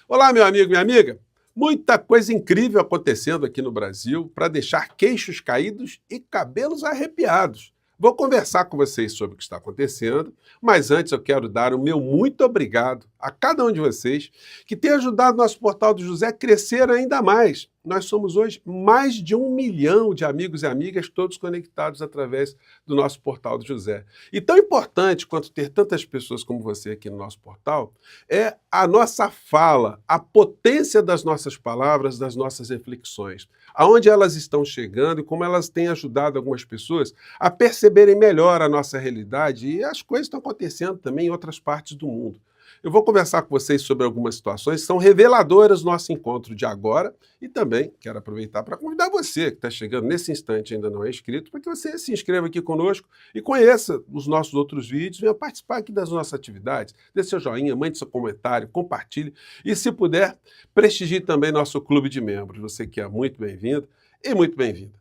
Olá, meu amigo, minha amiga. Muita coisa incrível acontecendo aqui no Brasil para deixar queixos caídos e cabelos arrepiados. Vou conversar com vocês sobre o que está acontecendo, mas antes eu quero dar o meu muito obrigado a cada um de vocês que tem ajudado nosso Portal do José a crescer ainda mais. Nós somos hoje mais de 1 milhão de amigos e amigas, todos conectados através do nosso Portal do José. E tão importante quanto ter tantas pessoas como você aqui no nosso portal é a nossa fala, a potência das nossas palavras, das nossas reflexões, aonde elas estão chegando e como elas têm ajudado algumas pessoas a perceberem melhor a nossa realidade e as coisas estão acontecendo também em outras partes do mundo. Eu vou conversar com vocês sobre algumas situações que são reveladoras do nosso encontro de agora e também quero aproveitar para convidar você que está chegando nesse instante e ainda não é inscrito, para que você se inscreva aqui conosco e conheça os nossos outros vídeos, venha participar aqui das nossas atividades, dê seu joinha, mande seu comentário, compartilhe e, se puder, prestigie também nosso clube de membros. Você que é muito bem-vindo e muito bem-vinda.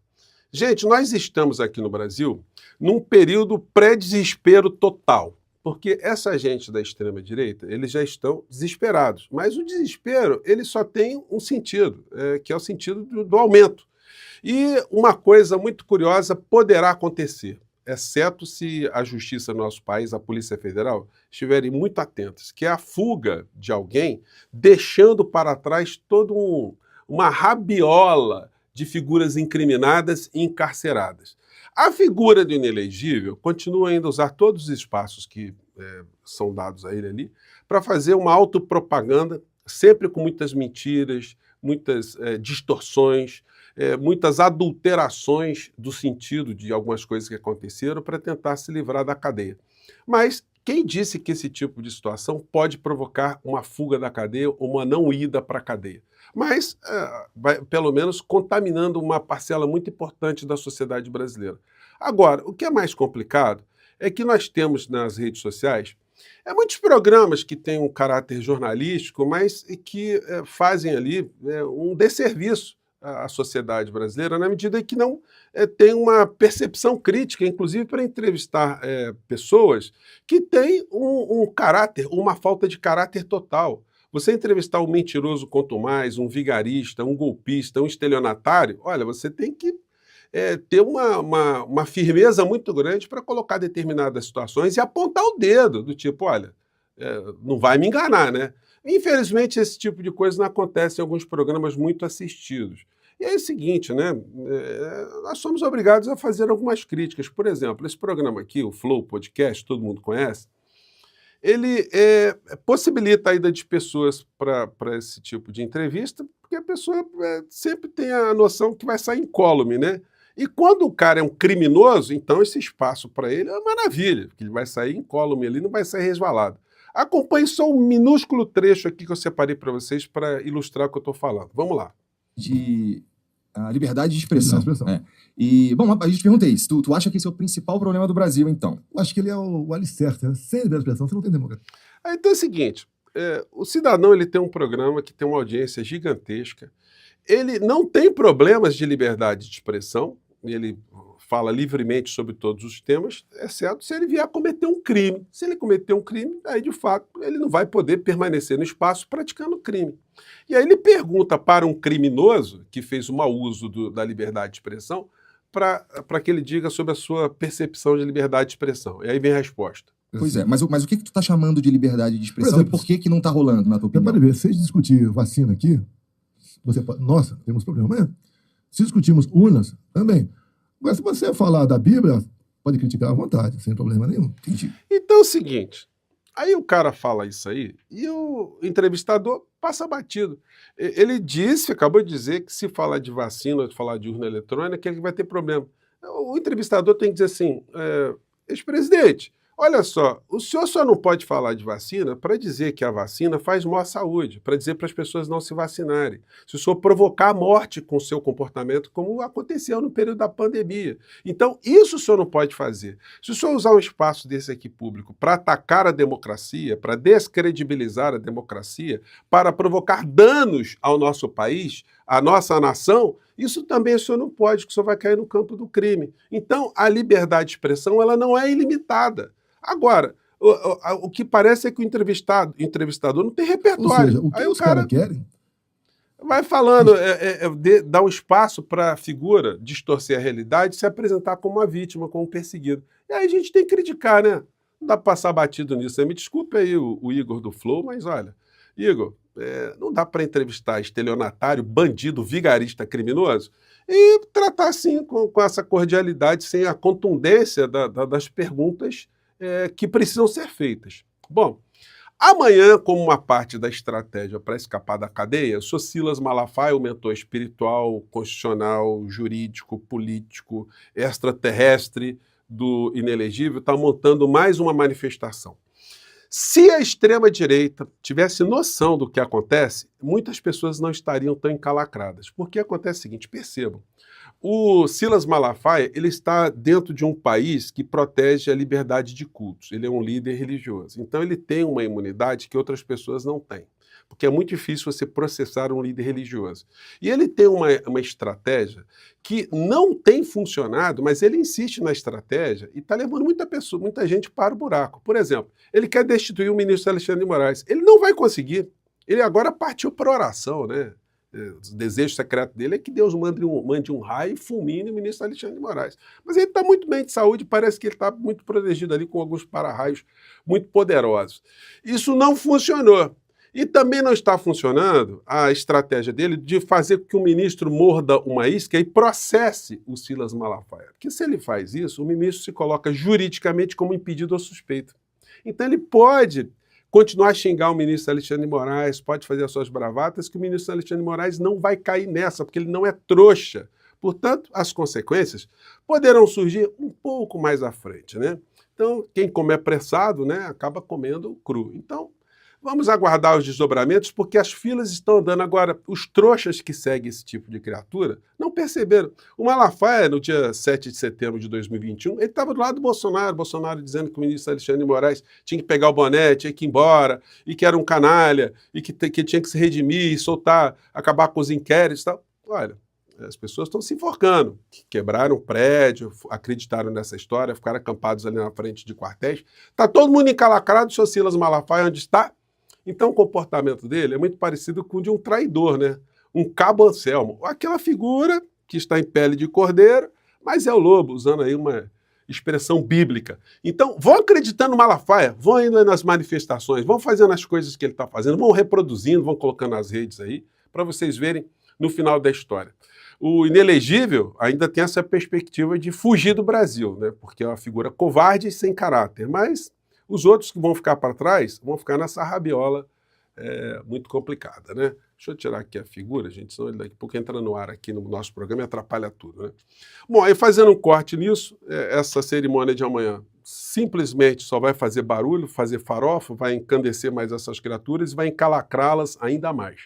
Gente, nós estamos aqui no Brasil num período pré-desespero total. Porque essa gente da extrema-direita, eles já estão desesperados. Mas o desespero, ele só tem um sentido, que é o sentido do aumento. E uma coisa muito curiosa poderá acontecer, exceto se a justiça no nosso país, a Polícia Federal, estiverem muito atentas, que é a fuga de alguém, deixando para trás toda uma rabiola de figuras incriminadas e encarceradas. A figura do inelegível continua ainda a usar todos os espaços que são dados a ele ali para fazer uma autopropaganda, sempre com muitas mentiras, muitas distorções, muitas adulterações do sentido de algumas coisas que aconteceram para tentar se livrar da cadeia. Mas quem disse que esse tipo de situação pode provocar uma fuga da cadeia ou uma não ida para a cadeia? Mas, vai, pelo menos, contaminando uma parcela muito importante da sociedade brasileira. Agora, o que é mais complicado é que nós temos nas redes sociais muitos programas que têm um caráter jornalístico, mas que fazem ali um desserviço à sociedade brasileira, na medida que não tem uma percepção crítica, inclusive para entrevistar pessoas que têm um caráter, uma falta de caráter total. Você entrevistar um mentiroso quanto mais, um vigarista, um golpista, um estelionatário, olha, você tem que ter uma firmeza muito grande para colocar determinadas situações e apontar o dedo, do tipo, olha, não vai me enganar, né? Infelizmente, esse tipo de coisa não acontece em alguns programas muito assistidos. E é o seguinte, né? Nós somos obrigados a fazer algumas críticas. Por exemplo, esse programa aqui, o Flow Podcast, todo mundo conhece, ele possibilita a ida de pessoas para esse tipo de entrevista, porque a pessoa sempre tem a noção que vai sair incólume, né? E quando o cara é um criminoso, então esse espaço para ele é uma maravilha, porque ele vai sair incólume ali, não vai sair resvalado. Acompanhe só um minúsculo trecho aqui que eu separei para vocês para ilustrar o que eu estou falando. Vamos lá. De a liberdade de expressão. E, bom, a gente pergunta isso. Tu acha que esse é o principal problema do Brasil, então? Eu acho que ele é o alicerce, né? Sem liberdade de expressão, você não tem democracia. Então é o seguinte, o cidadão ele tem um programa que tem uma audiência gigantesca, ele não tem problemas de liberdade de expressão, ele fala livremente sobre todos os temas, exceto se ele vier a cometer um crime. Se ele cometer um crime, aí de fato ele não vai poder permanecer no espaço praticando crime. E aí ele pergunta para um criminoso que fez um mau uso da liberdade de expressão para que ele diga sobre a sua percepção de liberdade de expressão. E aí vem a resposta. Pois é, mas o que tu tá chamando de liberdade de expressão exemplo, e por que não tá rolando, na tua Você opinião? pode ver, se a gente discutir vacina aqui, você pode, nossa, temos problema. Mas, se discutirmos urnas, também. Agora, se você falar da Bíblia, pode criticar à vontade, sem problema nenhum. Entendi. Então é o seguinte, aí o cara fala isso aí e o entrevistador passa batido. Ele disse, acabou de dizer que se falar de vacina ou falar de urna eletrônica, ele vai ter problema. O entrevistador tem que dizer assim, ex-presidente, olha só, o senhor só não pode falar de vacina para dizer que a vacina faz mal à saúde, para dizer para as pessoas não se vacinarem. Se o senhor provocar a morte com o seu comportamento, como aconteceu no período da pandemia. Então, isso o senhor não pode fazer. Se o senhor usar um espaço desse aqui público para atacar a democracia, para descredibilizar a democracia, para provocar danos ao nosso país, à nossa nação, isso também o senhor não pode, que o senhor vai cair no campo do crime. Então, a liberdade de expressão ela não é ilimitada. Agora, O que parece é que o entrevistador não tem Ou repertório. seja, o que Aí os caras querem? vai falando, dá um espaço para a figura distorcer a realidade e se apresentar como uma vítima, como um perseguido. E aí a gente tem que criticar, né? Não dá para passar batido nisso. Me desculpe aí o Igor do Flow, mas olha, Igor, não dá para entrevistar estelionatário, bandido, vigarista, criminoso e tratar assim, com essa cordialidade, sem a contundência das perguntas que precisam ser feitas. Bom, amanhã, como uma parte da estratégia para escapar da cadeia, o Sr. Silas Malafaia, o mentor espiritual, constitucional, jurídico, político, extraterrestre do inelegível, está montando mais uma manifestação. Se a extrema-direita tivesse noção do que acontece, muitas pessoas não estariam tão encalacradas. Porque acontece o seguinte, percebam, o Silas Malafaia ele está dentro de um país que protege a liberdade de cultos. Ele é um líder religioso. Então ele tem uma imunidade que outras pessoas não têm. Porque é muito difícil você processar um líder religioso. E ele tem uma estratégia que não tem funcionado, mas ele insiste na estratégia e está levando muita gente para o buraco. Por exemplo, ele quer destituir o ministro Alexandre de Moraes. Ele não vai conseguir. Ele agora partiu para oração, né? O desejo secreto dele é que Deus mande um raio e fulmine o ministro Alexandre de Moraes. Mas ele está muito bem de saúde, parece que ele está muito protegido ali com alguns para-raios muito poderosos. Isso não funcionou. E também não está funcionando a estratégia dele de fazer com que o ministro morda uma isca e processe o Silas Malafaia. Porque se ele faz isso, o ministro se coloca juridicamente como impedido ou suspeito. Então ele pode continuar a xingar o ministro Alexandre de Moraes, pode fazer as suas bravatas, que o ministro Alexandre de Moraes não vai cair nessa, porque ele não é trouxa. Portanto, as consequências poderão surgir um pouco mais à frente, né? Então, quem come apressado, né, acaba comendo cru. Então, vamos aguardar os desdobramentos, porque as filas estão andando. Agora, os trouxas que seguem esse tipo de criatura não perceberam. O Malafaia, no dia 7 de setembro de 2021, ele estava do lado do Bolsonaro dizendo que o ministro Alexandre de Moraes tinha que pegar o boné, tinha que ir embora, e que era um canalha, e que tinha que se redimir, soltar, acabar com os inquéritos e tal. Olha, as pessoas estão se enforcando, quebraram o prédio, acreditaram nessa história, ficaram acampados ali na frente de quartéis. Está todo mundo encalacrado, o senhor Silas Malafaia, onde está? Então o comportamento dele é muito parecido com o de um traidor, né? Um cabo Anselmo. Aquela figura que está em pele de cordeiro, mas é o lobo, usando aí uma expressão bíblica. Então, vão acreditando no Malafaia, vão indo nas manifestações, vão fazendo as coisas que ele está fazendo, vão reproduzindo, vão colocando nas redes aí, para vocês verem no final da história. O inelegível ainda tem essa perspectiva de fugir do Brasil, né? Porque é uma figura covarde e sem caráter, mas os outros que vão ficar para trás vão ficar nessa rabiola muito complicada, né? Deixa eu tirar aqui a figura, gente, senão ele daqui a pouco entra no ar aqui no nosso programa e atrapalha tudo, né? Bom, aí fazendo um corte nisso, essa cerimônia de amanhã simplesmente só vai fazer barulho, fazer farofa, vai encandecer mais essas criaturas e vai encalacrá-las ainda mais.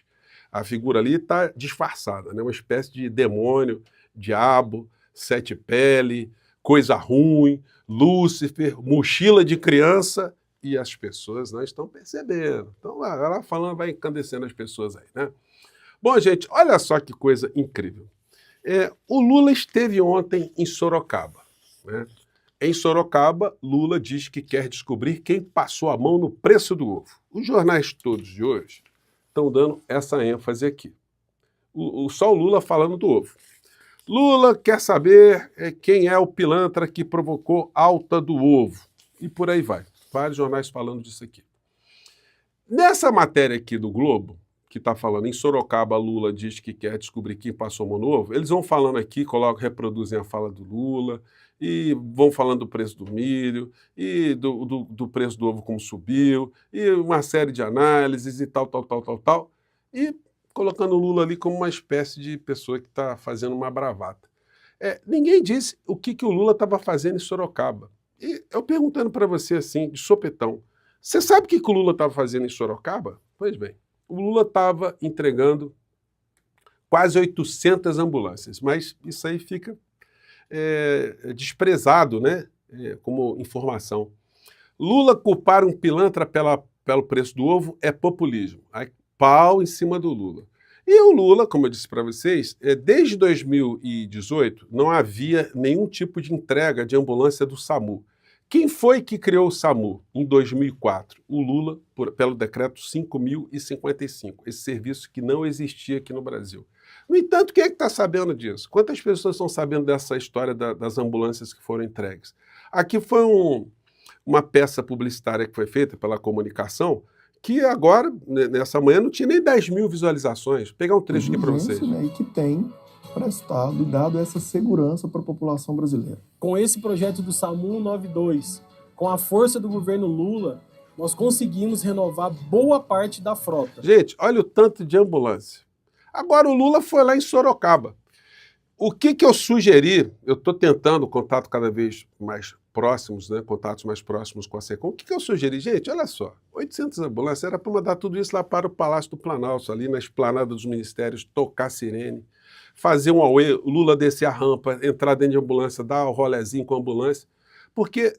A figura ali está disfarçada, né? Uma espécie de demônio, diabo, sete pele, coisa ruim, Lúcifer, mochila de criança, e as pessoas não estão percebendo. Então, ela falando, vai encandecendo as pessoas aí, né? Bom, gente, olha só que coisa incrível. O Lula esteve ontem em Sorocaba, né? Em Sorocaba, Lula diz que quer descobrir quem passou a mão no preço do ovo. Os jornais todos de hoje estão dando essa ênfase aqui. Só o Lula falando do ovo. Lula quer saber quem é o pilantra que provocou alta do ovo. E por aí vai. Vários jornais falando disso aqui. Nessa matéria aqui do Globo, que está falando em Sorocaba, Lula diz que quer descobrir quem passou a mão no ovo, eles vão falando aqui, reproduzem a fala do Lula, e vão falando do preço do milho, e do preço do ovo como subiu, e uma série de análises e tal, e colocando o Lula ali como uma espécie de pessoa que está fazendo uma bravata. Ninguém disse o que o Lula estava fazendo em Sorocaba. E eu perguntando para você assim, de sopetão, você sabe o que o Lula estava fazendo em Sorocaba? Pois bem, o Lula estava entregando quase 800 ambulâncias, mas isso aí fica desprezado, né, como informação. Lula culpar um pilantra pelo preço do ovo é populismo. Aí, pau em cima do Lula. E o Lula, como eu disse para vocês, desde 2018 não havia nenhum tipo de entrega de ambulância do SAMU. Quem foi que criou o SAMU em 2004? O Lula, pelo decreto 5.055, esse serviço que não existia aqui no Brasil. No entanto, quem é que está sabendo disso? Quantas pessoas estão sabendo dessa história das ambulâncias que foram entregues? Aqui foi uma peça publicitária que foi feita pela comunicação, que agora, nessa manhã, não tinha nem 10 mil visualizações. Vou pegar um trecho aqui para vocês. Né, e que tem prestado, dado essa segurança para a população brasileira. Com esse projeto do SAMU 192, com a força do governo Lula, nós conseguimos renovar boa parte da frota. Gente, olha o tanto de ambulância. Agora o Lula foi lá em Sorocaba. O que eu sugeri, eu estou tentando contato cada vez mais próximos, né, contatos mais próximos com a SECOM, o que eu sugeri? Gente, olha só, 800 ambulâncias, era para mandar tudo isso lá para o Palácio do Planalto, ali na esplanada dos ministérios, tocar sirene, fazer um auê, o Lula descer a rampa, entrar dentro de ambulância, dar o rolezinho com a ambulância, porque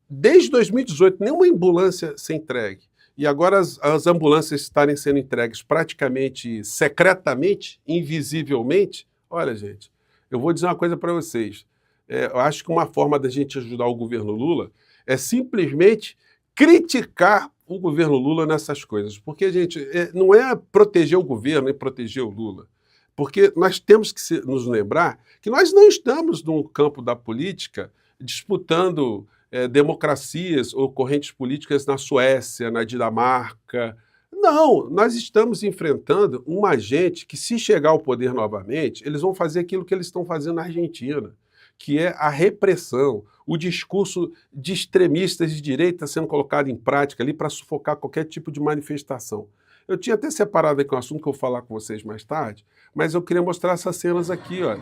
desde 2018 nenhuma ambulância se entregue. E agora as ambulâncias estarem sendo entregues praticamente secretamente, invisivelmente. Olha, gente, eu vou dizer uma coisa para vocês. Eu acho que uma forma da gente ajudar o governo Lula é simplesmente criticar o governo Lula nessas coisas. Porque, gente, não é proteger o governo e proteger o Lula. Porque nós temos que nos lembrar que nós não estamos no campo da política disputando democracias ou correntes políticas na Suécia, na Dinamarca. Não, nós estamos enfrentando uma gente que, se chegar ao poder novamente, eles vão fazer aquilo que eles estão fazendo na Argentina, que é a repressão, o discurso de extremistas de direita sendo colocado em prática ali para sufocar qualquer tipo de manifestação. Eu tinha até separado aqui um assunto que eu vou falar com vocês mais tarde, mas eu queria mostrar essas cenas aqui, olha.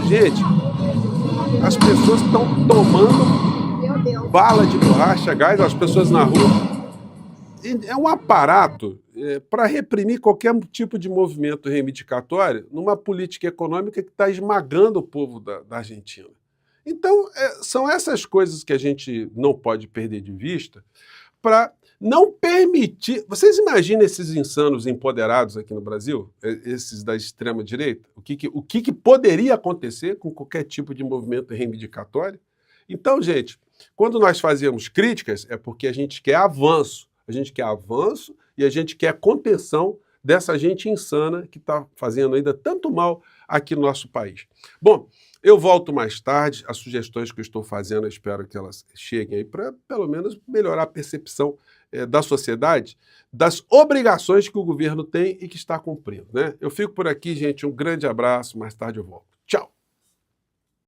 Gente, as pessoas estão tomando bala de borracha, gás, as pessoas na rua. É um aparato para reprimir qualquer tipo de movimento reivindicatório numa política econômica que está esmagando o povo da Argentina. Então, são essas coisas que a gente não pode perder de vista para não permitir... Vocês imaginam esses insanos empoderados aqui no Brasil, esses da extrema-direita? O que poderia acontecer com qualquer tipo de movimento reivindicatório? Então, gente, quando nós fazemos críticas, é porque a gente quer avanço. A gente quer avanço e a gente quer contenção dessa gente insana que está fazendo ainda tanto mal aqui no nosso país. Bom, eu volto mais tarde. As sugestões que eu estou fazendo, eu espero que elas cheguem aí para, pelo menos, melhorar a percepção da sociedade, das obrigações que o governo tem e que está cumprindo, né? Eu fico por aqui, gente. Um grande abraço. Mais tarde eu volto. Tchau!